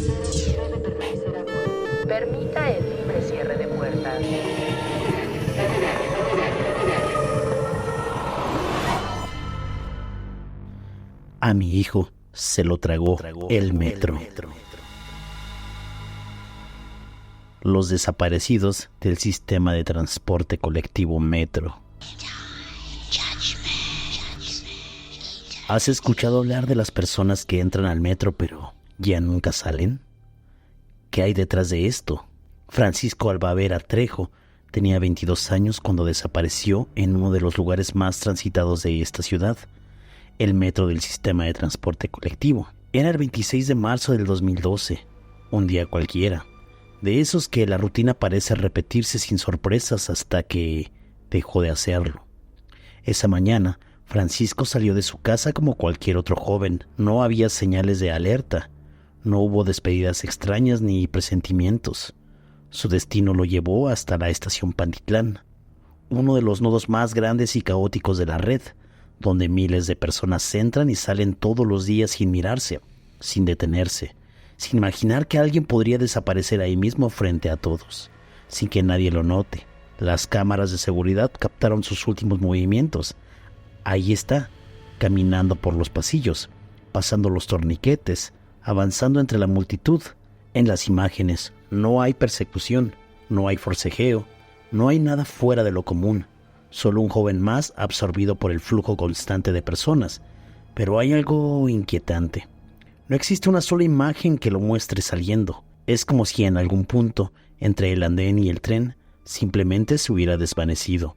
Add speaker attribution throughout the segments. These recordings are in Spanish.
Speaker 1: Debe permanecer a bordo. Permita el libre cierre de puertas.
Speaker 2: A mi hijo se lo tragó el metro. Los desaparecidos del sistema de transporte colectivo Metro. ¿Has escuchado hablar de las personas que entran al metro pero ya nunca salen? ¿Qué hay detrás de esto? Francisco Albavera Trejo tenía 22 años cuando desapareció en uno de los lugares más transitados de esta ciudad, el metro del sistema de transporte colectivo. Era el 26 de marzo del 2012, un día cualquiera, de esos que la rutina parece repetirse sin sorpresas hasta que dejó de hacerlo. Esa mañana, Francisco salió de su casa como cualquier otro joven. No había señales de alerta, no hubo despedidas extrañas ni presentimientos. Su destino lo llevó hasta la estación Pantitlán, uno de los nodos más grandes y caóticos de la red, donde miles de personas entran y salen todos los días sin mirarse, sin detenerse, sin imaginar que alguien podría desaparecer ahí mismo frente a todos, sin que nadie lo note. Las cámaras de seguridad captaron sus últimos movimientos. Ahí está, caminando por los pasillos, pasando los torniquetes, avanzando entre la multitud. En las imágenes no hay persecución, no hay forcejeo, no hay nada fuera de lo común. Solo un joven más absorbido por el flujo constante de personas. Pero hay algo inquietante. No existe una sola imagen que lo muestre saliendo. Es como si en algún punto, entre el andén y el tren, simplemente se hubiera desvanecido.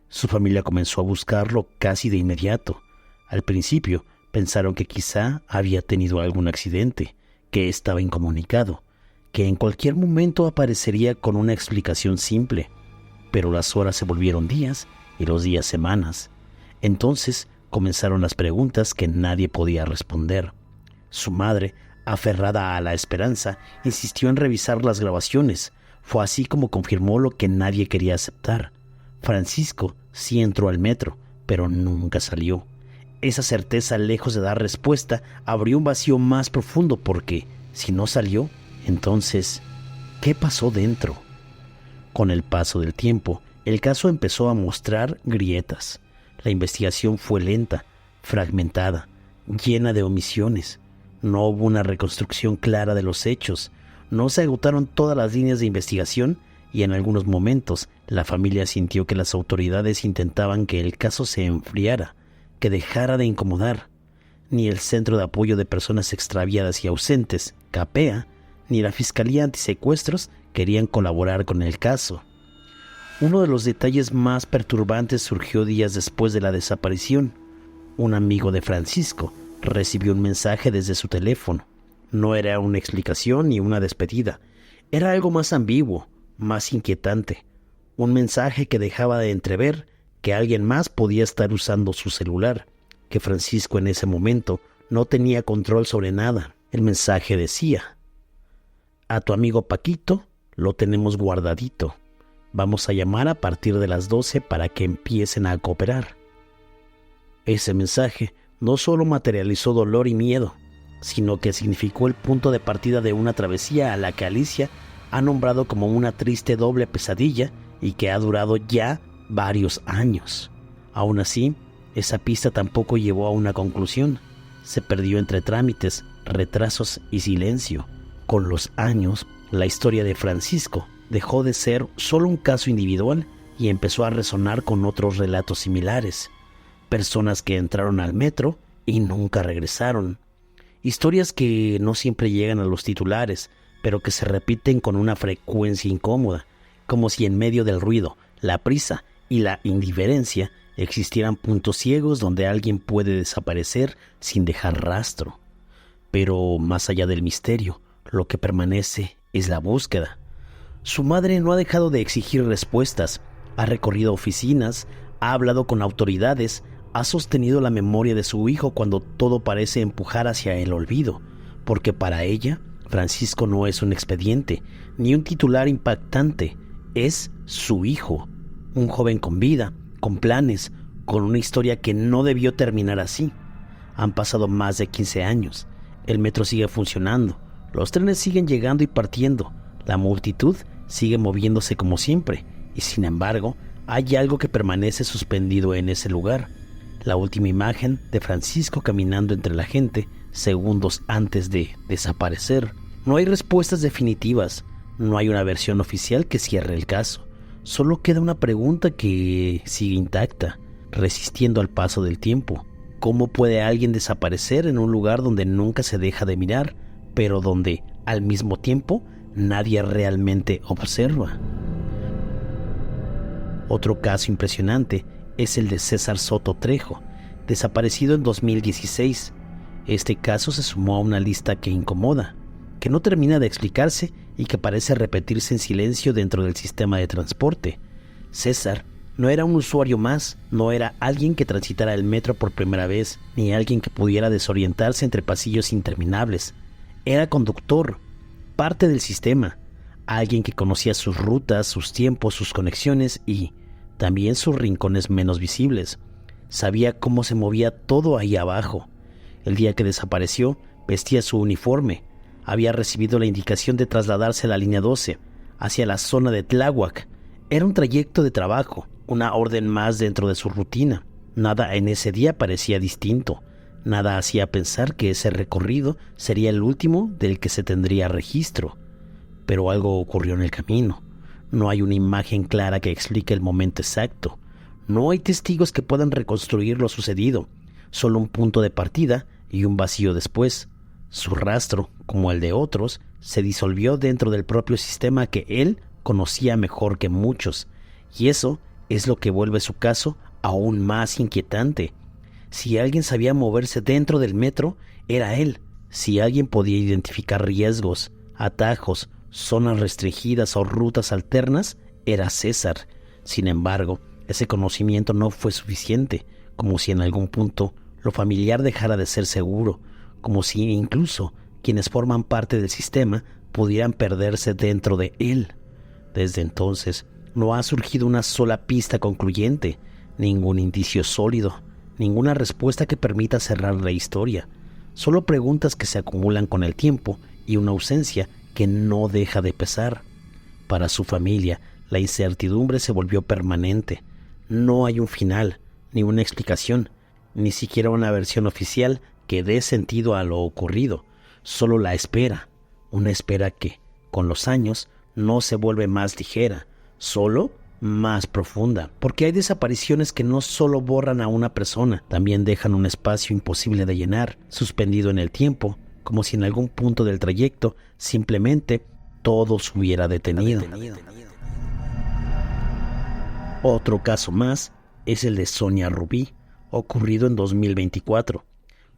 Speaker 2: Su familia comenzó a buscarlo casi de inmediato. Al principio pensaron que quizá había tenido algún accidente, que estaba incomunicado, que en cualquier momento aparecería con una explicación simple. Pero las horas se volvieron días y los días semanas. Entonces comenzaron las preguntas que nadie podía responder. Su madre, aferrada a la esperanza, insistió en revisar las grabaciones. Fue así como confirmó lo que nadie quería aceptar. Francisco sí entró al metro, pero nunca salió. Esa certeza, lejos de dar respuesta, abrió un vacío más profundo porque, si no salió, entonces, ¿qué pasó dentro? Con el paso del tiempo, el caso empezó a mostrar grietas. La investigación fue lenta, fragmentada, llena de omisiones. No hubo una reconstrucción clara de los hechos. No se agotaron todas las líneas de investigación y en algunos momentos la familia sintió que las autoridades intentaban que el caso se enfriara, que dejara de incomodar. Ni el Centro de Apoyo de Personas Extraviadas y Ausentes, CAPEA, ni la Fiscalía Antisecuestros querían colaborar con el caso. Uno de los detalles más perturbantes surgió días después de la desaparición. Un amigo de Francisco recibió un mensaje desde su teléfono. No era una explicación ni una despedida. Era algo más ambiguo, más inquietante. Un mensaje que dejaba de entrever que alguien más podía estar usando su celular, que Francisco en ese momento no tenía control sobre nada. El mensaje decía: a tu amigo Paquito lo tenemos guardadito. Vamos a llamar a partir de las 12 para que empiecen a cooperar. Ese mensaje no solo materializó dolor y miedo, sino que significó el punto de partida de una travesía a la que Alicia ha nombrado como una triste doble pesadilla y que ha durado ya varios años. Aún así, esa pista tampoco llevó a una conclusión. Se perdió entre trámites, retrasos y silencio. Con los años, la historia de Francisco dejó de ser solo un caso individual y empezó a resonar con otros relatos similares. Personas que entraron al metro y nunca regresaron. Historias que no siempre llegan a los titulares, pero que se repiten con una frecuencia incómoda, como si en medio del ruido, la prisa y la indiferencia existieran puntos ciegos donde alguien puede desaparecer sin dejar rastro. Pero más allá del misterio, lo que permanece es la búsqueda. Su madre no ha dejado de exigir respuestas, ha recorrido oficinas, ha hablado con autoridades, ha sostenido la memoria de su hijo cuando todo parece empujar hacia el olvido, porque para ella, Francisco no es un expediente, ni un titular impactante, es su hijo, un joven con vida, con planes, con una historia que no debió terminar así. Han pasado más de 15 años, el metro sigue funcionando, Los trenes siguen llegando y partiendo, la multitud sigue moviéndose como siempre, y sin embargo, hay algo que permanece suspendido en ese lugar. La última imagen de Francisco caminando entre la gente segundos antes de desaparecer. No hay respuestas definitivas, no hay una versión oficial que cierre el caso. Solo queda una pregunta que sigue intacta, resistiendo al paso del tiempo. ¿Cómo puede alguien desaparecer en un lugar donde nunca se deja de mirar, pero donde, al mismo tiempo, nadie realmente observa? Otro caso impresionante es el de César Soto Trejo, desaparecido en 2016. Este caso se sumó a una lista que incomoda, que no termina de explicarse y que parece repetirse en silencio dentro del sistema de transporte. César no era un usuario más, no era alguien que transitara el metro por primera vez, ni alguien que pudiera desorientarse entre pasillos interminables. Era conductor, parte del sistema, alguien que conocía sus rutas, sus tiempos, sus conexiones y también sus rincones menos visibles. Sabía cómo se movía todo ahí abajo. El día que desapareció, vestía su uniforme. Había recibido la indicación de trasladarse a la línea 12, hacia la zona de Tláhuac. Era un trayecto de trabajo, una orden más dentro de su rutina. Nada en ese día parecía distinto. Nada hacía pensar que ese recorrido sería el último del que se tendría registro. Pero algo ocurrió en el camino. No hay una imagen clara que explique el momento exacto. No hay testigos que puedan reconstruir lo sucedido. Solo un punto de partida y un vacío después. Su rastro, como el de otros, se disolvió dentro del propio sistema que él conocía mejor que muchos. Y eso es lo que vuelve su caso aún más inquietante. Si alguien sabía moverse dentro del metro, era él. Si alguien podía identificar riesgos, atajos, zonas restringidas o rutas alternas, era César. Sin embargo, ese conocimiento no fue suficiente, como si en algún punto lo familiar dejara de ser seguro, como si incluso quienes forman parte del sistema pudieran perderse dentro de él. Desde entonces, no ha surgido una sola pista concluyente, ningún indicio sólido, ninguna respuesta que permita cerrar la historia. Solo preguntas que se acumulan con el tiempo y una ausencia que no deja de pesar. Para su familia, la incertidumbre se volvió permanente. No hay un final, ni una explicación, ni siquiera una versión oficial que dé sentido a lo ocurrido. Solo la espera, una espera que, con los años, no se vuelve más ligera, solo más profunda, porque hay desapariciones que no solo borran a una persona, también dejan un espacio imposible de llenar, suspendido en el tiempo, como si en algún punto del trayecto simplemente todo se hubiera detenido. Otro caso más es el de Sonia Rubí, ocurrido en 2024.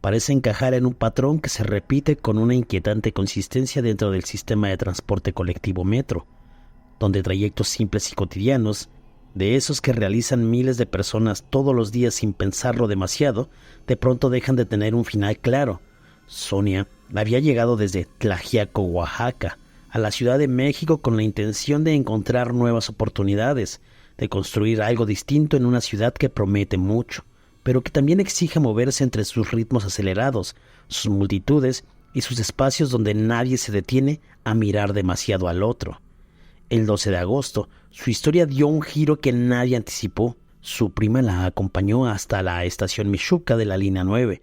Speaker 2: Parece encajar en un patrón que se repite con una inquietante consistencia dentro del sistema de transporte colectivo metro, donde trayectos simples y cotidianos, de esos que realizan miles de personas todos los días sin pensarlo demasiado, de pronto dejan de tener un final claro. Sonia había llegado desde Tlaxiaco, Oaxaca, a la Ciudad de México con la intención de encontrar nuevas oportunidades, de construir algo distinto en una ciudad que promete mucho, pero que también exige moverse entre sus ritmos acelerados, sus multitudes y sus espacios donde nadie se detiene a mirar demasiado al otro. El 12 de agosto, su historia dio un giro que nadie anticipó. Su prima la acompañó hasta la estación Mixhuca de la línea 9,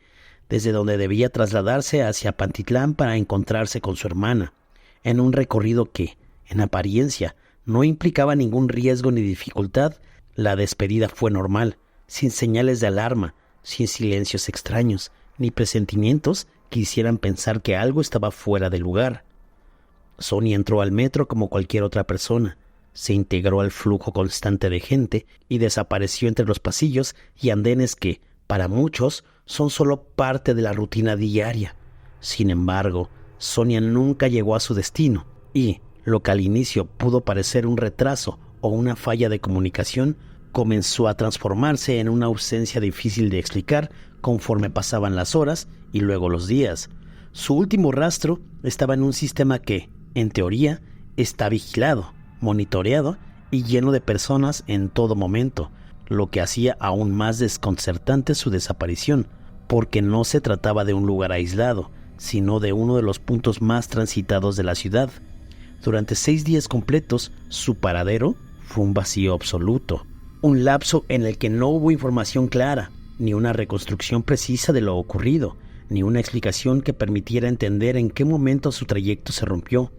Speaker 2: desde donde debía trasladarse hacia Pantitlán para encontrarse con su hermana, en un recorrido que, en apariencia, no implicaba ningún riesgo ni dificultad. La despedida fue normal, sin señales de alarma, sin silencios extraños, ni presentimientos que hicieran pensar que algo estaba fuera de lugar. Sonia entró al metro como cualquier otra persona, se integró al flujo constante de gente y desapareció entre los pasillos y andenes que, para muchos, son solo parte de la rutina diaria. Sin embargo, Sonia nunca llegó a su destino y, lo que al inicio pudo parecer un retraso o una falla de comunicación, comenzó a transformarse en una ausencia difícil de explicar conforme pasaban las horas y luego los días. Su último rastro estaba en un sistema que, en teoría, está vigilado, monitoreado y lleno de personas en todo momento, lo que hacía aún más desconcertante su desaparición, porque no se trataba de un lugar aislado, sino de uno de los puntos más transitados de la ciudad. Durante 6 días completos, su paradero fue un vacío absoluto, un lapso en el que no hubo información clara, ni una reconstrucción precisa de lo ocurrido, ni una explicación que permitiera entender en qué momento su trayecto se rompió.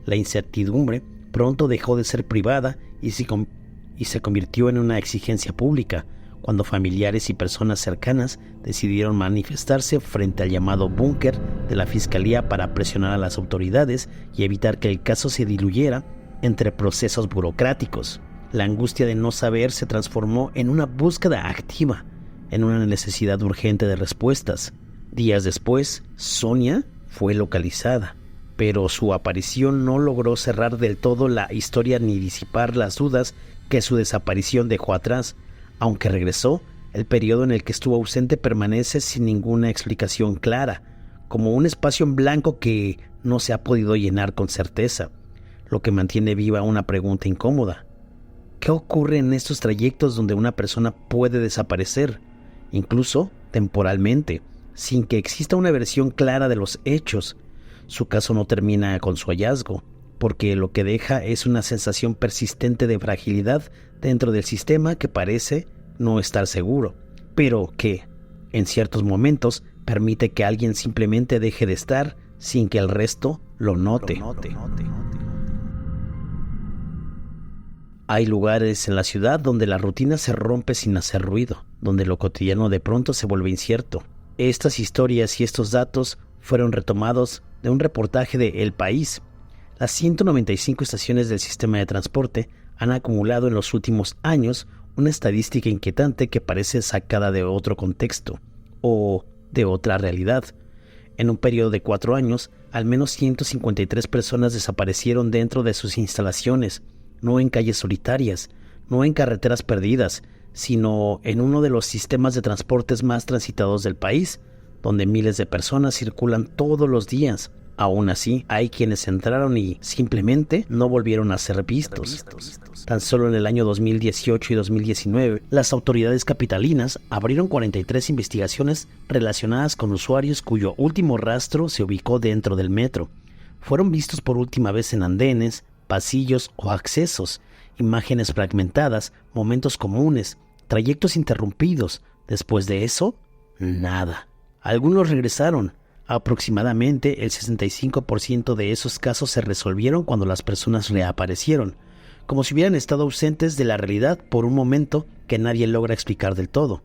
Speaker 2: La incertidumbre pronto dejó de ser privada y se convirtió en una exigencia pública, cuando familiares y personas cercanas decidieron manifestarse frente al llamado búnker de la Fiscalía para presionar a las autoridades y evitar que el caso se diluyera entre procesos burocráticos. La angustia de no saber se transformó en una búsqueda activa, en una necesidad urgente de respuestas. Días después, Sonia fue localizada, pero su aparición no logró cerrar del todo la historia ni disipar las dudas que su desaparición dejó atrás. Aunque regresó, el periodo en el que estuvo ausente permanece sin ninguna explicación clara, como un espacio en blanco que no se ha podido llenar con certeza, lo que mantiene viva una pregunta incómoda. ¿Qué ocurre en estos trayectos donde una persona puede desaparecer, incluso temporalmente, sin que exista una versión clara de los hechos? Su caso no termina con su hallazgo, porque lo que deja es una sensación persistente de fragilidad dentro del sistema que parece no estar seguro, pero que, en ciertos momentos, permite que alguien simplemente deje de estar sin que el resto lo note. Hay lugares en la ciudad donde la rutina se rompe sin hacer ruido, donde lo cotidiano de pronto se vuelve incierto. Estas historias y estos datos fueron retomados de un reportaje de El País. Las 195 estaciones del sistema de transporte han acumulado en los últimos años una estadística inquietante que parece sacada de otro contexto o de otra realidad. En un periodo de 4 años, al menos 153 personas desaparecieron dentro de sus instalaciones, no en calles solitarias, no en carreteras perdidas, sino en uno de los sistemas de transportes más transitados del país, donde miles de personas circulan todos los días. Aún así, hay quienes entraron y simplemente no volvieron a ser vistos. Tan solo en el año 2018 y 2019, las autoridades capitalinas abrieron 43 investigaciones relacionadas con usuarios cuyo último rastro se ubicó dentro del metro. Fueron vistos por última vez en andenes, pasillos o accesos, imágenes fragmentadas, momentos comunes, trayectos interrumpidos. Después de eso, nada. Algunos regresaron. Aproximadamente el 65% de esos casos se resolvieron cuando las personas reaparecieron, como si hubieran estado ausentes de la realidad por un momento que nadie logra explicar del todo.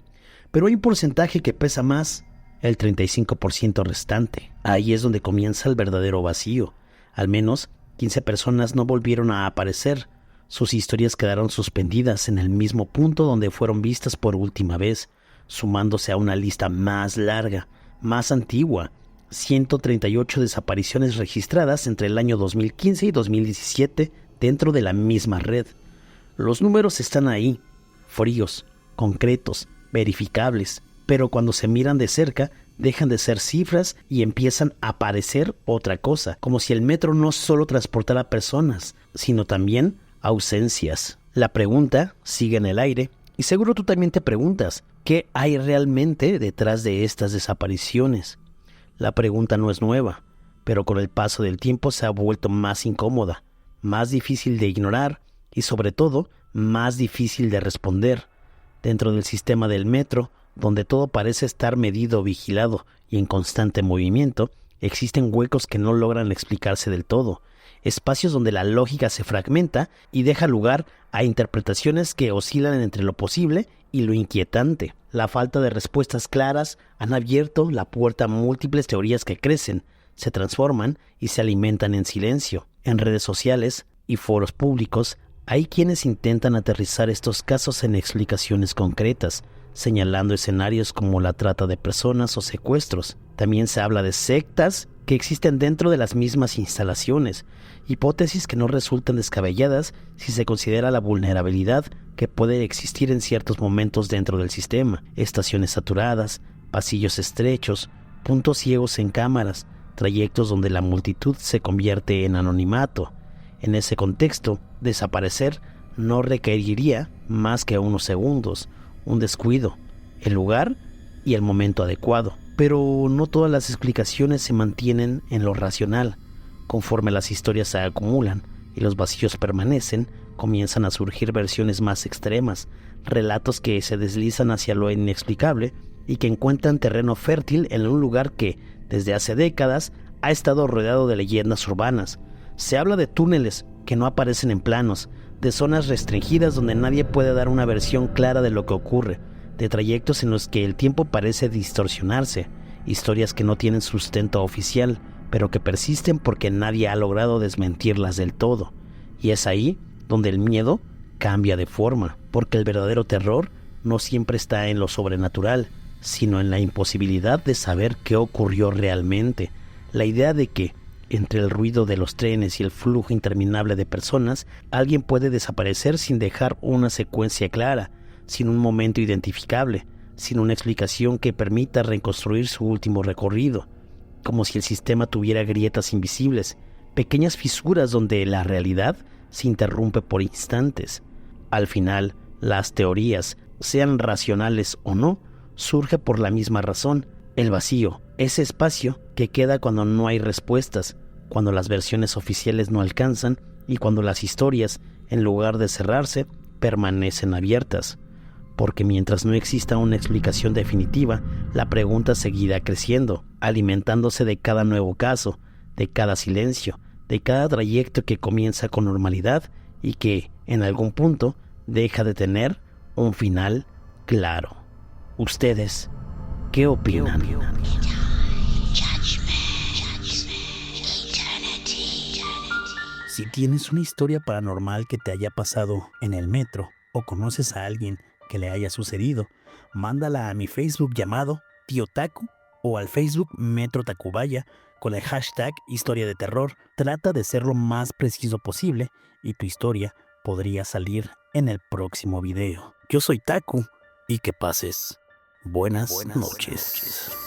Speaker 2: Pero hay un porcentaje que pesa más, el 35% restante. Ahí es donde comienza el verdadero vacío. Al menos 15 personas no volvieron a aparecer. Sus historias quedaron suspendidas en el mismo punto donde fueron vistas por última vez, sumándose a una lista más larga, más antigua. 138 desapariciones registradas entre el año 2015 y 2017 dentro de la misma red. Los números están ahí, fríos, concretos, verificables, pero cuando se miran de cerca dejan de ser cifras y empiezan a parecer otra cosa, como si el metro no solo transportara personas, sino también ausencias. La pregunta sigue en el aire, y seguro tú también te preguntas, ¿qué hay realmente detrás de estas desapariciones? La pregunta no es nueva, pero con el paso del tiempo se ha vuelto más incómoda, más difícil de ignorar y sobre todo más difícil de responder. Dentro del sistema del metro, donde todo parece estar medido, vigilado y en constante movimiento, existen huecos que no logran explicarse del todo, espacios donde la lógica se fragmenta y deja lugar a interpretaciones que oscilan entre lo posible y lo inquietante. La falta de respuestas claras han abierto la puerta a múltiples teorías que crecen, se transforman y se alimentan en silencio. En redes sociales y foros públicos hay quienes intentan aterrizar estos casos en explicaciones concretas, señalando escenarios como la trata de personas o secuestros. También se habla de sectas que existen dentro de las mismas instalaciones, hipótesis que no resultan descabelladas si se considera la vulnerabilidad que puede existir en ciertos momentos dentro del sistema: estaciones saturadas, pasillos estrechos, puntos ciegos en cámaras, trayectos donde la multitud se convierte en anonimato. En ese contexto, desaparecer no requeriría más que unos segundos, un descuido. El lugar y el momento adecuado. Pero no todas las explicaciones se mantienen en lo racional. Conforme las historias se acumulan y los vacíos permanecen, comienzan a surgir versiones más extremas, relatos que se deslizan hacia lo inexplicable y que encuentran terreno fértil en un lugar que, desde hace décadas, ha estado rodeado de leyendas urbanas. Se habla de túneles que no aparecen en planos, de zonas restringidas donde nadie puede dar una versión clara de lo que ocurre, de trayectos en los que el tiempo parece distorsionarse, historias que no tienen sustento oficial, pero que persisten porque nadie ha logrado desmentirlas del todo. Y es ahí donde el miedo cambia de forma, porque el verdadero terror no siempre está en lo sobrenatural, sino en la imposibilidad de saber qué ocurrió realmente. La idea de que, entre el ruido de los trenes y el flujo interminable de personas, alguien puede desaparecer sin dejar una secuencia clara, sin un momento identificable, sin una explicación que permita reconstruir su último recorrido, como si el sistema tuviera grietas invisibles, pequeñas fisuras donde la realidad se interrumpe por instantes. Al final, las teorías, sean racionales o no, surge por la misma razón: el vacío, ese espacio que queda cuando no hay respuestas, cuando las versiones oficiales no alcanzan y cuando las historias, en lugar de cerrarse, permanecen abiertas. Porque mientras no exista una explicación definitiva, la pregunta seguirá creciendo, alimentándose de cada nuevo caso, de cada silencio, de cada trayecto que comienza con normalidad y que, en algún punto, deja de tener un final claro. ¿Ustedes qué opinan?
Speaker 3: Si tienes una historia paranormal que te haya pasado en el metro o conoces a alguien que le haya sucedido, mándala a mi Facebook llamado Tío Taku o al Facebook Metro Tacubaya con el hashtag Historia de Terror. Trata de ser lo más preciso posible y tu historia podría salir en el próximo video. Yo soy Taku y que pases buenas noches.